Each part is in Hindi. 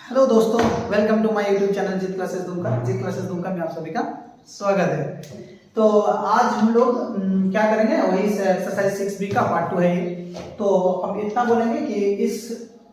हेलो दोस्तों, welcome to my YouTube channel Jit classes Dumka में आप सभी का स्वागत है। तो आज हम लोग क्या करेंगे, वही एक्सरसाइज 6B का पार्ट 2 है ये। तो हम इतना बोलेंगे कि इस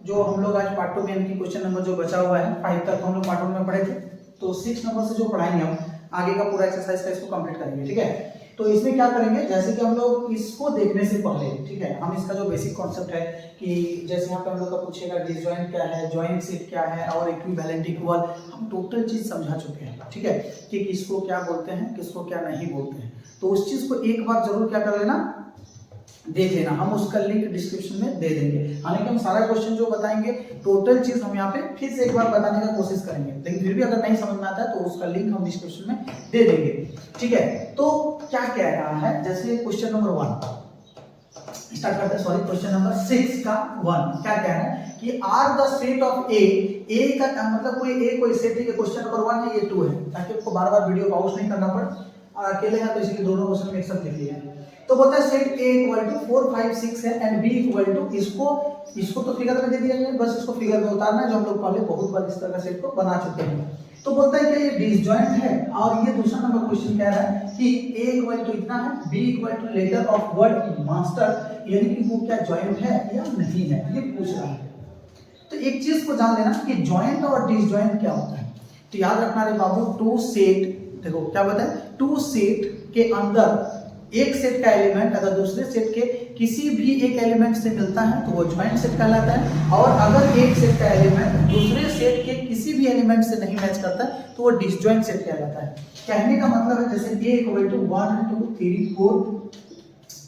जो हम लोग आज पार्ट 2 में यानी कि क्वेश्चन नंबर जो बचा हुआ है 5 तक हम लोग पार्ट 1 में पढ़े थे, तो 6 नंबर से जो पढ़ाएंगे हम आगे का पूरा एक्सरसाइज का इसको कंप्लीट करेंगे। ठीक है, तो इसमें क्या करेंगे, जैसे कि हम लोग इसको देखने से पहले, ठीक है, हम इसका जो बेसिक कॉन्सेप्ट है कि जैसे यहाँ पे हम लोग का पूछेगा डिसजॉइंट क्या है, जॉइंट सेट क्या है और इक्विवेलेंट इक्वल, हम टोटल चीज समझा चुके हैं। ठीक है, कि किसको क्या बोलते हैं, किसको क्या नहीं बोलते हैं। तो उस चीज को एक बार जरूर क्या कर लेना, देख लेना। हम उसका लिंक डिस्क्रिप्शन में दे देंगे। हालांकि हम सारा क्वेश्चन जो बताएंगे टोटल चीज हम यहाँ पे फिर से एक बार बताने का कोशिश करेंगे, लेकिन फिर भी अगर नहीं समझ में आता है तो उसका लिंक हम डिस्क्रिप्शन में दे देंगे। ठीक है, तो क्या कह रहा है, जैसे क्वेश्चन नंबर 1 स्टार्ट करते हैं। सॉरी, क्वेश्चन नंबर 6 का 1 क्या कह रहा है कि आर द सेट ऑफ ए का मतलब कोई सेट है। क्वेश्चन नंबर 1 है, ये 2 है, ताकि आपको बार बार वीडियो पॉज नहीं करना पड़े। और अकेले हैं तो इसलिए दोनों क्वेश्चन में एक साथ लिख लिए हैं। तो बोलता है सेट ए इक्वल टू 4 5 6 है एंड बी इक्वल टू, इसको तो फिगर में दे दिया है, बस इसको फिगर में उतारना है, जो हम लोग पहले बहुत बार इस तरह का सेट को बना चुके हैं। तो बोलता है कि ये डिसजॉइंट है। और ये दूसरा नंबर क्वेश्चन कह रहा है कि ए इक्वल टू इतना है, B equal to letter of word master, यानी कि वो क्या जॉइंट है या नहीं है, ये पूछ रहा है। तो एक चीज को जान लेना कि जॉइंट और डिसजॉइंट क्या होता है। तो याद रखना रे बाबू, टू सेट, देखो क्या बताए, टू सेट के अंदर एक सेट का एलिमेंट अगर दूसरे सेट के किसी भी एक एलिमेंट से मिलता है तो वो जॉइंट सेट कहलाता है। और अगर एक सेट का एलिमेंट दूसरे सेट के किसी भी एलिमेंट से नहीं मैच करता है तो वो डिसजॉइंट सेट कहलाता है। कहने का मतलब है जैसे a equal to 1 2 3 4,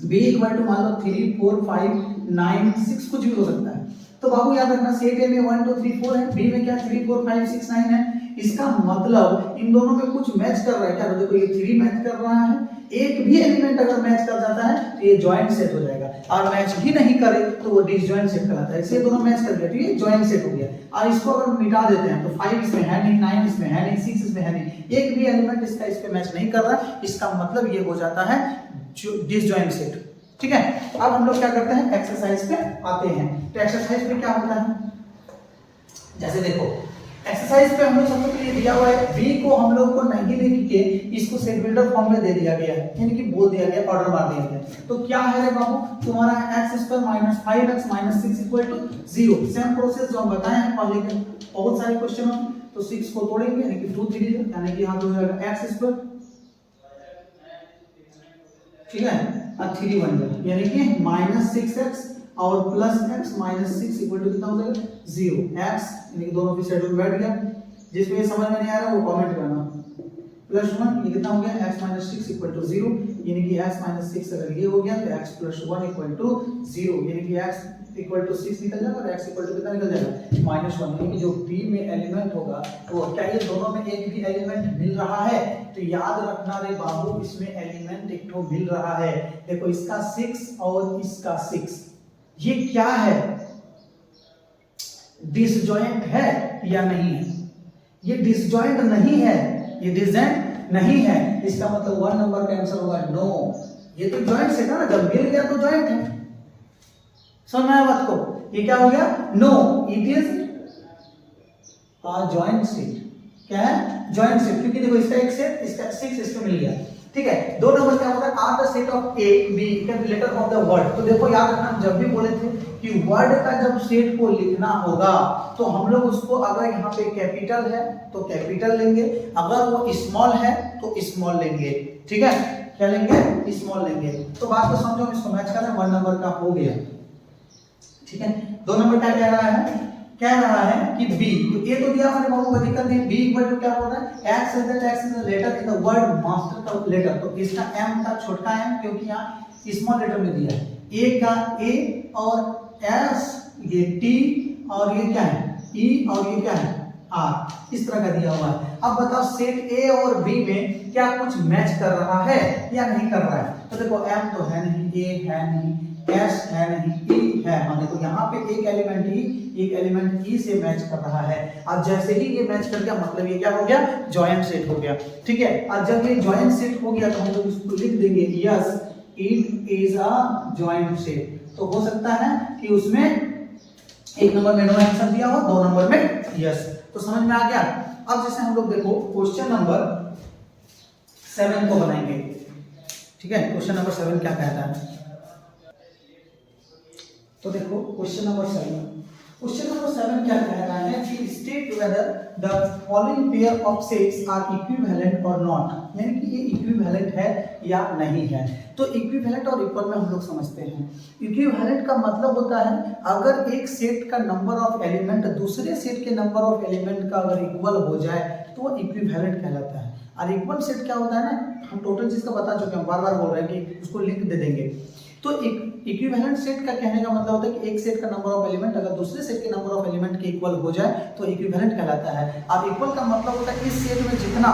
b equal to मान लो 3 4 5 9 6, कुछ भी हो सकता है। तो बाबू याद रखना, सेट ए में 1 2 3 4 है, b में क्या 3 4 5 6 9 है। इसका मतलब इन दोनों में कुछ मैच कर रहा है क्या, तो देखो ये 3 मैच कर रहा है, एक भी एलिमेंट अगर मैच कर जाता है तो ये जॉइंट सेट हो जाएगा, और मैच भी नहीं करे तो वो डिसजॉइंट सेट कहलाता है। इसलिए दोनों मैच कर गए तो ये जॉइंट सेट हो गया। और इसको अगर मिटा देते हैं तो 5 इसमें है नहीं, 9 इसमें है नहीं, 6 इसमें है नहीं, एक भी एलिमेंट इसका इस पे मैच नहीं कर रहा, इसका मतलब ये हो जाता है डिसजॉइंट सेट। ठीक है, अब हम लोग क्या करते हैं, एक्सरसाइज पे आते हैं। तो एक्सरसाइज पे क्या होता है, जैसे देखो एक्सरसाइज पे हम लोग सबसे पहले दिया हुआ है b को हम लोग को नहीं लिख के इसको सेट बिल्डर फॉर्म में दे दिया गया है, यानी कि बोल दिया गया, ऑर्डर मार दिया गया। तो क्या है रे बाबू, तुम्हारा x² - 5x - 6 = 0। सेम प्रोसेस जो हम बताए हैं पहले के बहुत सारे क्वेश्चन में। तो 6 को तोड़ेंगे यानी कि 2 3, यानी कि यहां पे हो जाएगा x², ठीक है, और 3 बन जाएगा, यानी कि -6x और plus x minus 6 equal to कितना हो जाएगा 0। x यानी कि दोनों की साइड में बैठ गया। जिसमें समझ में नहीं आ रहा वो कमेंट करना। +1 ये कितना हो गया, x माइनस 6 इक्वल टू 0, यानी कि x माइनस 6 अगर ये हो गया तो x प्लस 1 इक्वल टू 0, यानी कि x इक्वल टू 6 निकल जाएगा और x इक्वल टू कितना निकल जाएगा -1। यानी कि जो b में एलिमेंट होगा वो क्या, ये दोनों में एक भी एलिमेंट मिल रहा है। तो याद रखना रे बाबू, इसमें एलिमेंट एक तो मिल रहा है। देखो इसका 6 और इसका 6, ये क्या है, डिसजॉइंट है या नहीं है। ये डिसजॉइंट नहीं है, ये डिसजॉइंट नहीं है, इसका मतलब 1 नंबर का आंसर होगा नो। ये तो जॉइंट सेट है ना, जब मिल गया तो जॉइंट है। समझ में आया बात को, ये क्या हो गया, no, it is a joint set. क्या है, जॉइंट सेट, क्योंकि देखो इसका एक सेट, इसका 6 इसको मिल गया। ठीक है, 2 नंबर क्या होता है, are the set of A B can be letter of the word. तो देखो याद रखना, जब भी बोले थे कि वर्ड का जब सेट को लिखना होगा तो हम लोग उसको, अगर यहाँ पे कैपिटल है तो कैपिटल लेंगे, अगर वो स्मॉल है तो स्मॉल लेंगे। ठीक है, क्या लेंगे, स्मॉल लेंगे। तो बात को समझो, इसको मैच करें, 1 नंबर का हो गया। ठीक है, 2 नंबर क्या कह रहा है, कह रहा है कि b, तो a तो दिया हमारे बाबू का दिक्कत नहीं, b इक्वल टू क्या होता है, x is the letter in the word master का लेटर। तो इसका m का छोटा m, क्योंकि यहाँ स्मॉल लेटर में दिया है, a का a और s ये t और ये क्या है e और ये क्या है r, इस तरह का दिया हुआ है। अब बताओ सेट a और b में क्या कुछ मैच कर रहा है या नहीं कर रहा है। तो देखो m तो है नहीं, a है नहीं, s है नहीं, e है, हाँ देखो यहाँ पे एक एलिमेंट e से मैच कर रहा है। अब जैसे ही ये मैच कर गया मतलब ये क्या हो गया, जॉइंट सेट हो गया। ठीक है, और जब ये जॉइंट सेट हो गया तो हम लोग इसको लिख देंगे yes it is a joint set. तो हो सकता है कि उसमें एक नंबर में नो आंसर दिया हो, 2 नंबर में यस। तो समझ में आ गया। अब जैसे हम लोग देखो क्वेश्चन नंबर 7 को बनाएंगे, ठीक है। क्वेश्चन नंबर 7 क्या कहता है, तो देखो क्वेश्चन नंबर 7 क्या कह रहा है कि state whether the following pair of sets are equivalent or not, यानी कि ये इक्विवेलेंट है या नहीं है। तो इक्विवेलेंट और इक्वल में हम लोग समझते हैं। इक्विवेलेंट का मतलब होता है अगर एक सेट का नंबर ऑफ एलिमेंट दूसरे सेट के नंबर ऑफ एलिमेंट का अगर इक्वल हो जाए तो वो इक्विवेलेंट कहलाता है। और इक्वल सेट क्या होता है ना, हम टोटल चीज का बता चुके हैं, बार बार बोल रहे हैं कि उसको लिंक दे देंगे। तो इक्विवेलेंट सेट का कहने का मतलब होता है कि एक सेट का नंबर ऑफ एलिमेंट अगर दूसरे सेट के नंबर ऑफ एलिमेंट के इक्वल हो जाए तो इक्विवेलेंट कहलाता है। अब इक्वल का मतलब होता है इस सेट में जितना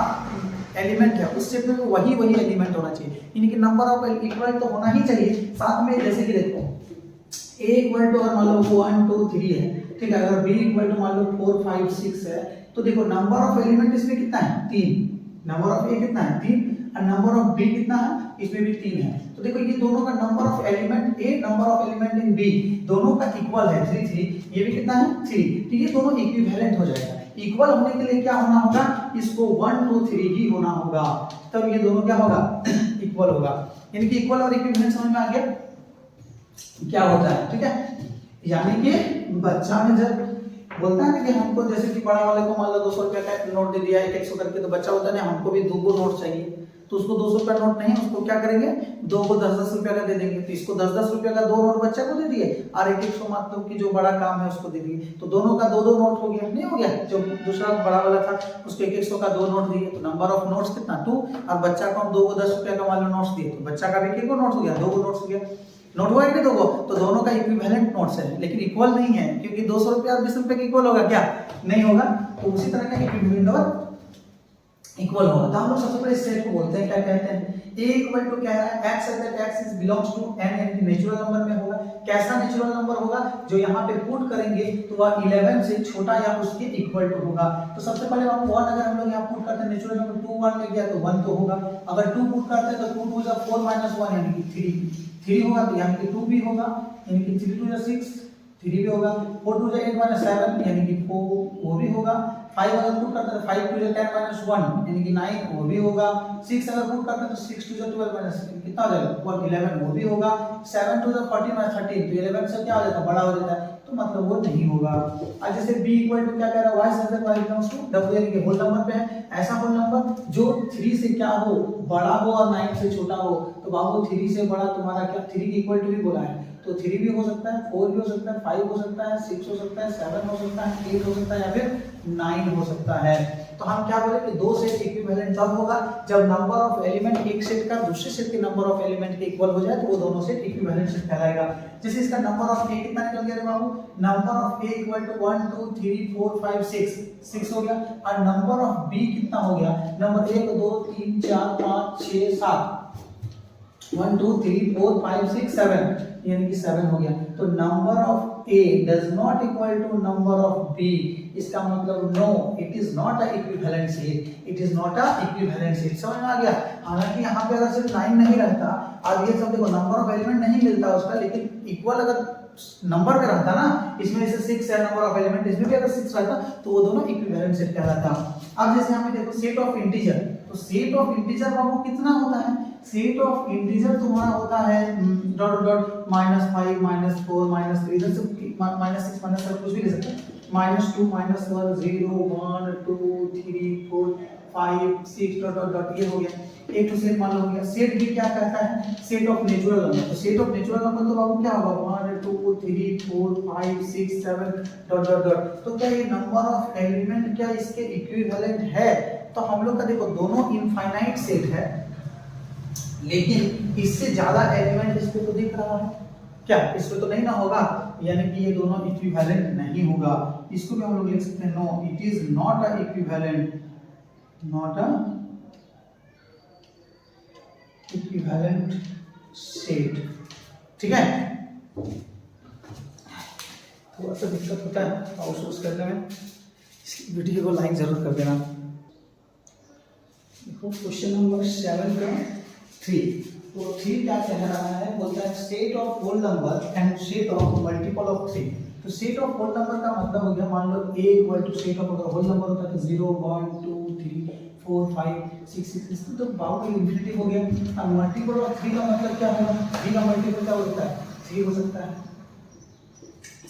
एलिमेंट है उस सेट में वही एलिमेंट होना चाहिए, यानी कि नंबर ऑफ इक्वल तो होना ही चाहिए। साथ में जैसे कि देखो a इक्वल टू अगर मान लो 1 2 3 है, ठीक है। अगर b इक्वल टू मान लो 4 5 6 है, तो देखो नंबर ऑफ एलिमेंट इसमें कितना है, 3। नंबर ऑफ a कितना है, 3, और नंबर ऑफ b कितना है, इसमें भी 3 है। तो देखो ये दोनों का number of element a, number of element in b, दोनों का इक्वल है 3 3, ये भी कितना है 3। तो ये दोनों इक्विवेलेंट हो जाएगा। इक्वल होने के लिए क्या होना होगा, इसको 1 2 3 ही होना होगा, तब ये दोनों क्या होगा इक्वल होगा। यानी कि इक्वल और इक्विवेलेंट समझ में आ गया क्या होता है, ठीक है। यानी कि बच्चा में जब बोलता है ना कि हमको जैसे कि बड़ा वाले को मान लो 200 रुपए का नोट दे दिया 100 करके, तो बच्चा होता है ना हमको भी 2 नोट चाहिए, तो उसको 200 रुपया नोट नहीं, उसको क्या करेंगे 2 को 10 रुपया का दे देंगे। तो इसको 10 रुपया का 2 नोट बच्चा को दे दिए और 100 मतलब कि जो बड़ा काम है उसको दे दिए, तो दोनों का 2 नोट हो गया, नहीं हो गया। जो दूसरा बड़ा वाला था उसको 100 का 2 नोट दिए, तो नंबर ऑफ नोट्स कितना 2, और बच्चा को हम 2 को 10 रुपया का मान लो नोट्स दिए, तो बच्चा का भी 1 नोट हो गया, 2 नोट्स हो गया, नोट हुआ कि 2 को, तो दोनों का इक्विवेलेंट नोट्स है, लेकिन इक्वल नहीं है, क्योंकि 200 रुपया और 20 रुपए का इक्वल होगा क्या, नहीं होगा। तो उसी तरह का इक्विवेलेंट और इक्वल होगा। तो हम लोग सबसे पहले सेट को बोलते हैं, क्या कहते हैं, a इक्वल टू क्या है, x अगर x is belongs to n, यानी कि नेचुरल नंबर में होगा। कैसा नेचुरल नंबर होगा, जो यहाँ पे पुट करेंगे तो वह 11 से छोटा या उसके इक्वल टू होगा। तो सबसे पहले हम 1 अगर हम लोग यहाँ पुट करते हैं, नेचुरल नंबर 2 1 में गया तो 1 तो होगा। अगर 2 पुट करते हैं तो 2 2 जा 4 - 1 यानी कि 3 होगा, तो यानी कि 2 भी होगा, यानी कि 3 2 जा 6 3 भी होगा। 4 2 जा 8 - 7 यानी कि 4 वो भी होगा। 5 अगर पुट करते हैं 5 2 जा 10 - 1 यानी कि 9 वो भी होगा। 6 अगर पुट करते हैं तो 6 2 जा 12 - कितना हो जाएगा 11 वो भी होगा। 7 2 जा 14 - 13 तो 11 से क्या हो जाता है बड़ा हो जाता है, तो मतलब वो नहीं होगा। अब जैसे b इक्वल टू क्या कह रहा है, y से y बिलोंग्स टू w, यानी कि होल नंबर पे है, ऐसा होल नंबर जो 3 से क्या हो बड़ा हो और 9 से छोटा हो। तो बाबू 3 से बड़ा तुम्हारा क्या 3 के इक्वल टू भी बोला है, तो 3 भी हो सकता है, 4 भी हो सकता है, 5 हो सकता है, 6 हो सकता है, 7 हो सकता है, 8 हो सकता है, या फिर 9 हो सकता है। तो हम क्या बोले कि 2 सेट इक्विवेलेंट तब होगा जब नंबर ऑफ एलिमेंट एक सेट का दूसरे सेट के नंबर ऑफ एलिमेंट के इक्वल हो जाए, तो वो दोनों सेट इक्विवेलेंट सेट कहलाएगा। जैसे इसका नंबर ऑफ a कितना निकल गया रे बाबू, number of a equal to 1 2 3 4 5 6 हो गया, और नंबर ऑफ b कितना हो गया, नंबर 1 2 3 4 5 6 7 1 2 3 4 5 6 7 यानी कि 7 हो गया। तो number of a does not equal to number of b, इसका मतलब no it is not a equivalent set, it is not a equivalent set. समझ में आ गया। हालांकि यहाँ पे अगर सिर्फ 9 नहीं रहता और ये सब देखो नंबर ऑफ एलिमेंट नहीं मिलता उसका, लेकिन इक्वल अगर नंबर में रहता ना, इसमें जैसे 6 है नंबर ऑफ एलिमेंट, इसमें भी अगर 6 रहता तो वो दोनों इक्विवेलेंट सेट कहलाता। अब जैसे यहाँ पे देखो सेट ऑफ इंटीजर, तो सेट ऑफ इंटीजर बाबू कितना होता है, सेट ऑफ इंटीजर तुम्हारा होता है डॉट डॉट -5 -4 -3 इधर से -6 -7 कुछ भी ले सकते हैं, -2 -1 0 1 2 3 4 5 6 डॉट डॉट डॉट ये हो गया। एक तो सेट मान लो हो गया। सेट भी क्या कहता है, सेट ऑफ नेचुरल नंबर। तो सेट ऑफ नेचुरल नंबर तो बाबू क्या होगा 1 2 3 4 5 6 7 डॉट डॉट डॉट। तो क्या ये नंबर ऑफ एलिमेंट क्या इसके इक्विवेलेंट है, तो हम लोग का देखो दोनों इनफाइनाइट सेट है, लेकिन इससे ज्यादा एलिमेंट इस पे तो दिख रहा है, क्या इस पे तो नहीं ना होगा, यानी कि ये दोनों इक्विवेलेंट नहीं होगा। इसको भी हम लोग लिख सकते हैं no it is not a equivalent, not a equivalent set. ठीक है, थोड़ा सा दिक्कत होता है आउटसोर्स करने में, वीडियो को लाइक जरूर कर देना। देखो क्वेश्चन नंबर 7 का 3, तो 3 क्या कह रहा है, बोलता है set of whole number and set of multiple of 3। तो सेट ऑफ होल नंबर का मतलब हो गया, मान लो a equal to set of अगर होल नंबर होता है तो 0 1 2 3 4 5 6 6 तो बाउंड इन्फिनिटी हो गया। अब मल्टीपल ऑफ 3 का मतलब क्या होगा, 3 का मल्टीपल क्या होता है 3 हो सकता है,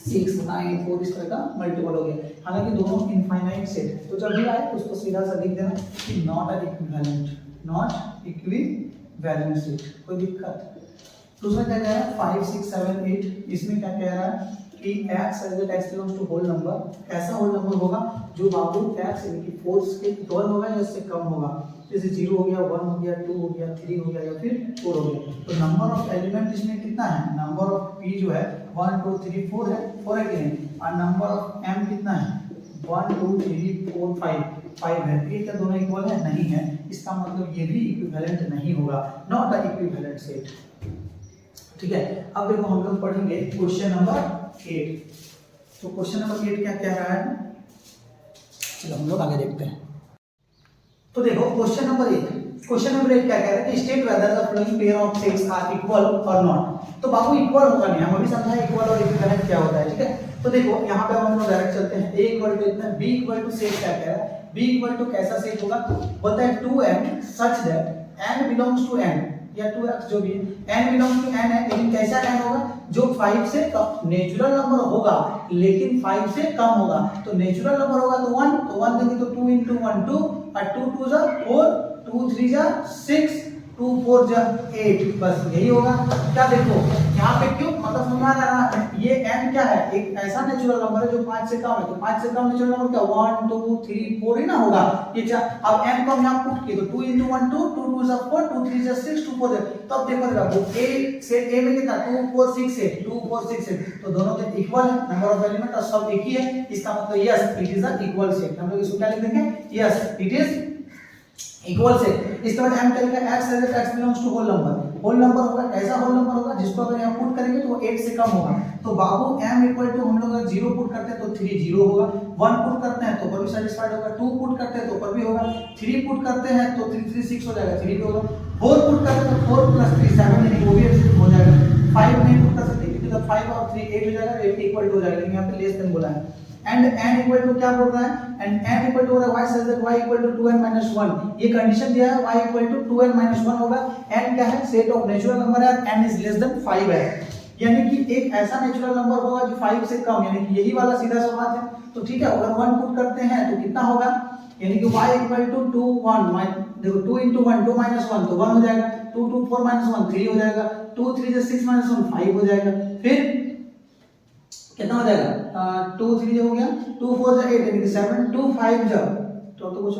6 9 4 इस तरह का मल्टीपल हो गया। हालांकि दोनों इनफाइनाइट सेट, तो जब भी आए तो उसको सीधा सा लिख देना कि not a equivalent, not equivalent set, कोई दिक्कत। दूसरा क्या कह रहा है 5 6 7 8, इसमें क्या कह रहा है कि x as x belongs to whole number, कैसा होल नंबर होगा जो बाबू x यानी कि 4 के इक्वल होगा या उससे कम होगा, जैसे 0 हो गया 1 हो गया 2 हो गया 3 हो गया या फिर 4 हो गया। तो नंबर ऑफ एलिमेंट इसमें कितना है, नंबर ऑफ p जो है 1 2 3 4 है, 4 है कि नहीं, और नंबर ऑफ m कितना है 1 2 3 4 5 है। ये क्या दोनों इक्वल है, नहीं है, इसका मतलब ये भी इक्विवेलेंट नहीं होगा, नॉट अ इक्विवेलेंट सेट। ठीक है, अब देखो हम लोग पढ़ेंगे क्वेश्चन नंबर 8। तो क्वेश्चन नंबर 8 क्या कह रहा है, चलो हम लोग आगे देखते हैं। तो देखो क्वेश्चन नंबर 8 क्या कह रहा है कि state whether the flowing pair of sets are equal or not. तो बाबू इक्वल होगा नहीं, हम अभी समझा इक्वल और इक्विवेलेंट क्या होता है। ठीक है, तो देखो यहाँ पे हम लोग डायरेक्ट चलते हैं, a इक्वल टू इतना, b इक्वल टू सेट क्या कह रहा है, b इक्वल टू कैसा सेट होगा, बोलता है 2n such that n belongs to n या 2x जो भी है n बिलोंग्स टू n है, लेकिन कैसा n होगा जो 5 से कम, नेचुरल नंबर होगा लेकिन 5 से कम होगा। तो नेचुरल नंबर होगा तो 1, तो 1 देंगे तो 2 into 1 2 और 2 2 जा 4 2 3 जा 6 2 4 जा 8, बस यही होगा। क्या देखो यहाँ पे क्यों मतलब समझ आ रहा है, ये n क्या है, एक ऐसा नेचुरल नंबर है जो 5 से कम है, तो 5 से कम नेचुरल नंबर क्या 1 2 3 4 ही ना होगा ये क्या। अब n को हम यहाँ पुट किए तो 2 into 1 2 2 2 जा 4 2 3 जा 6 2 4 जा, तो अब देखो जरा वो a से a में कितना 2 4 6 8 2 4 6 8, तो दोनों तो इक्वल है, नंबर ऑफ एलिमेंट और सब एक ही है, इसका मतलब yes it is a equal set. हम लोग इसको क्या लिख देंगे, yes it is equal set. इसके बाद m क्या लिखा x as x belongs to whole number होगा, कैसा होल नंबर होगा जिसको अगर यहाँ पुट करेंगे तो वो 8 से कम होगा। तो बाबू m इक्वल टू हम लोग अगर 0 पुट करते हैं तो 3 0 होगा, 1 पुट करते हैं तो पर भी सेटिस्फाइड होगा, 2 पुट करते हैं तो पर भी होगा, 3 पुट करते हैं तो 3 3 6 हो जाएगा 3 भी होगा, 4 पुट करते हैं तो 4 प्लस 3 7 यानी वो भी एक्सेप्ट हो जाएगा, 5 नहीं पुट कर सकते क्योंकि तो 5 और 3 8 हो जाएगा, 8 इक्वल टू हो जाएगा, लेकिन यहाँ पे लेस देन बोला है। एंड n इक्वल टू क्या बोल रहा है, and n equal to y such that y equal to 2n minus 1, ये कंडीशन दिया है y equal to 2n minus 1 होगा। n क्या है, सेट ऑफ नेचुरल नंबर है, n इज लेस देन 5 है, यानी कि एक ऐसा नेचुरल नंबर होगा जो 5 से कम, यानी कि यही वाला सीधा सा बात है। तो ठीक है, अगर 1 पुट करते हैं तो कितना होगा, यानी कि y इक्वल टू 2 1 देखो 2 into 1 2 minus 1 तो 1 हो जाएगा, 2 2 4 minus 1 3 हो जाएगा, 2 3 से 6 minus 1 5 हो जाएगा, फिर कितना हो जाएगा 2 3 हो गया, 2 4 जा 8 यानी कि 7 2 5 जा तो कुछ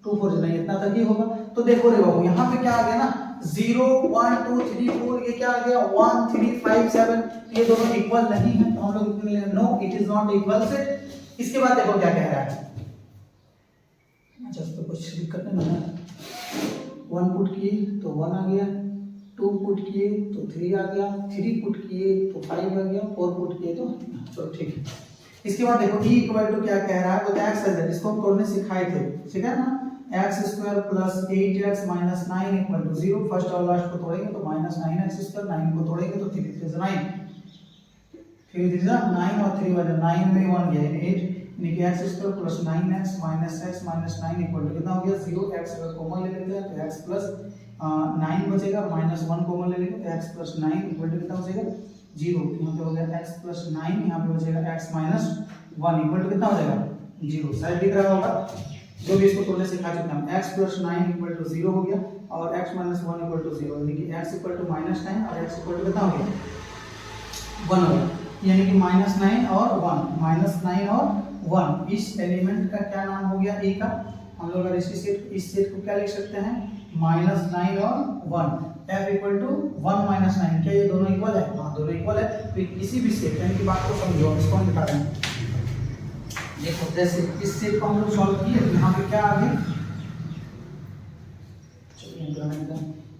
2 4 नहीं इतना तक ही होगा। तो देखो रे बाबू यहाँ पे क्या आ गया ना 0 1 2 3 4, ये क्या आ गया 1 3 5 7, ये दोनों इक्वल नहीं है, तो हम लोग no it is not equal set. इसके बाद देखो क्या कह रहा है, अच्छा तो कुछ दिक्कत नहीं है, 1 पुट किए तो 1 आ गया, 2 पुट किए तो 3 आ गया, 3 पुट किए तो 5 आ गया, 4 पुट किए तो चलो ठीक है। इसके बाद देखो e इक्वल टू क्या कह रहा है, तो x है, इसको हम तोड़ने सिखाए थे, ठीक है ना, x square plus 8x minus 9 equal to 0, first और लास्ट को तोड़ेंगे तो माइनस 9x स्क्वायर, 9 को तोड़ेंगे तो 3 3 9 3 3 9 और 3 बचा 9 में 1 गया 8, यानी कि x square plus 9x minus 9 equal to कितना हो गया 0, x अगर कॉमन ले लेते हैं तो x प्लस 9 बचेगा, माइनस 1 कॉमन ले लेंगे तो x प्लस 9 इक्वल टू कितना बचेगा 0, यहाँ पे हो गया x प्लस 9, यहाँ पे बचेगा x माइनस 1 इक्वल टू कितना हो जाएगा 0, शायद दिख रहा होगा जो भी इसको तोड़ने सिखा चुका हम। x प्लस 9 इक्वल टू 0 हो गया और x माइनस 1 इक्वल टू 0, यानी कि x इक्वल टू माइनस 9 और x इक्वल टू कितना हो गया 1 हो गया, यानी कि माइनस 9 और 1 माइनस 9 और 1 इस एलिमेंट का क्या नाम हो गया a का। हम लोग अगर इस सेट को क्या लिख सकते हैं माइनस 9 और 1, f इक्वल टू 1 माइनस 9, क्या ये दोनों इक्वल है, हाँ दोनों इक्वल है। तो किसी भी सेट यानी कि बात को समझो, इसको हम दिखा रहे हैं, देखो जैसे इस सेट को हम लोग सॉल्व किए तो यहाँ पे क्या आ गया,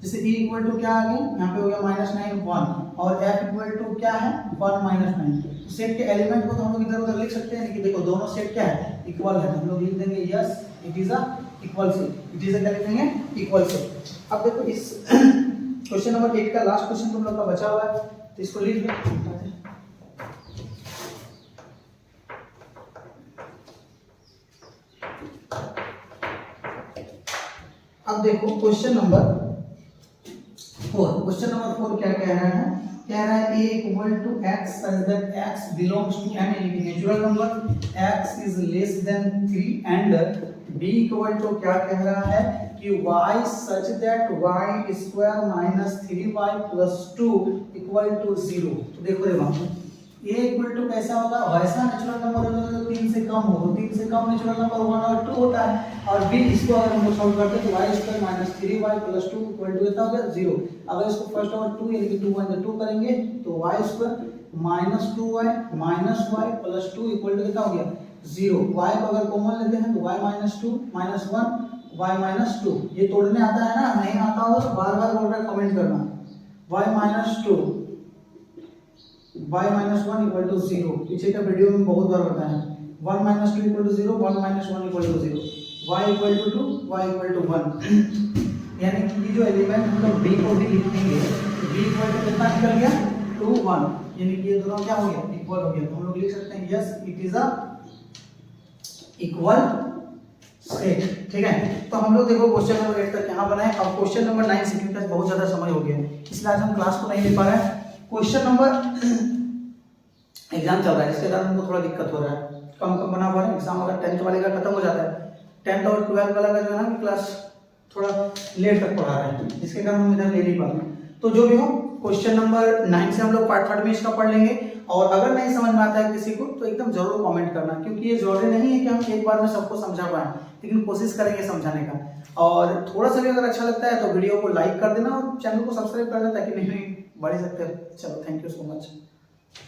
जैसे e इक्वल टू क्या आ गया, यहाँ पे हो गया माइनस 9 1 और f इक्वल टू क्या है 1 माइनस 9, तो सेट के एलिमेंट को तो हम लोग इधर उधर लिख सकते हैं, लेकिन देखो दोनों सेट क्या है इक्वल है, हम लोग लिख देंगे yes it is a equal set, it is अ क्या लिखेंगे इक्वल सेट। अब देखो इस क्वेश्चन नंबर 8 का लास्ट क्वेश्चन तुम लोग का बचा हुआ है, तो इसको लिख दो। अब देखो क्वेश्चन नंबर 4। क्वेश्चन नंबर 4 क्या कह रहा है? कह रहा है a equal to x such that x belongs to n यानी natural number, x is less than 3 and b equal to क्या कह रहा है कि y such that y square minus 3y plus 2 equal to 0। तो देखो रे बाबू, a इक्वल टू कैसा होगा? वैसा नेचुरल नंबर होगा जो 3 से कम हो, तो 3 से कम नेचुरल नंबर 1 और 2 होता है। और b इसको अगर हम लोग सॉल्व करते हैं तो y square minus 3y plus 2 equal to कितना हो गया? 0। अगर इसको फर्स्ट और 2 यानी कि 2 1 2 करेंगे तो y square minus 2y minus y plus 2 equal to कितना हो गया? 0। y को अगर कॉमन लेते हैं तो y minus 2 minus 1 y minus 2। ये तोड़ने आता है ना? नहीं आता हो तो बार बार बोल रहा है कमेंट करना। y minus 2 y minus 1 equal to 0। पीछे का वीडियो में बहुत बार बताया है। 1 minus 2 equal to 0, 1 minus 1 equal to 0, y equal to 2, y equal to 1। यानी कि ये जो एलिमेंट हम लोग b को भी लिखेंगे, b इक्वल टू कितना निकल गया? 2 1। यानी कि ये दोनों क्या हो गया? इक्वल हो गया। तो हम लोग लिख सकते हैं yes it is a equal set. ठीक है, तो हम लोग देखो क्वेश्चन नंबर 8 तक यहाँ बनाए। अब क्वेश्चन नंबर 9 सीखने का बहुत ज्यादा समय हो गया है, इसलिए आज हम क्लास को नहीं ले पा रहे हैं। क्वेश्चन नंबर एग्जाम चल रहा है, इसके कारण हमको थोड़ा दिक्कत हो रहा है, कम बना पा रहे हैं। एग्जाम अगर 10th वाले का खत्म हो जाता है, 10th और 12th वाला का जो है ना क्लास थोड़ा लेट तक पढ़ा रहे हैं, जिसके कारण हम इधर ले नहीं पा रहे हैं। तो जो भी हो, क्वेश्चन नंबर 9 से हम लोग पार्ट 3 में इसका पढ़ लेंगे। और अगर नहीं समझ में आता है किसी को तो एकदम जरूर कमेंट करना, क्योंकि ये जरूरी नहीं है कि हम एक बार में सबको समझा पाए, लेकिन कोशिश करेंगे समझाने का। और थोड़ा सा भी अगर अच्छा लगता है तो वीडियो को लाइक कर देना और चैनल को सब्सक्राइब कर देना, ताकि नहीं बढ़ सकते। चलो, थैंक यू सो मच।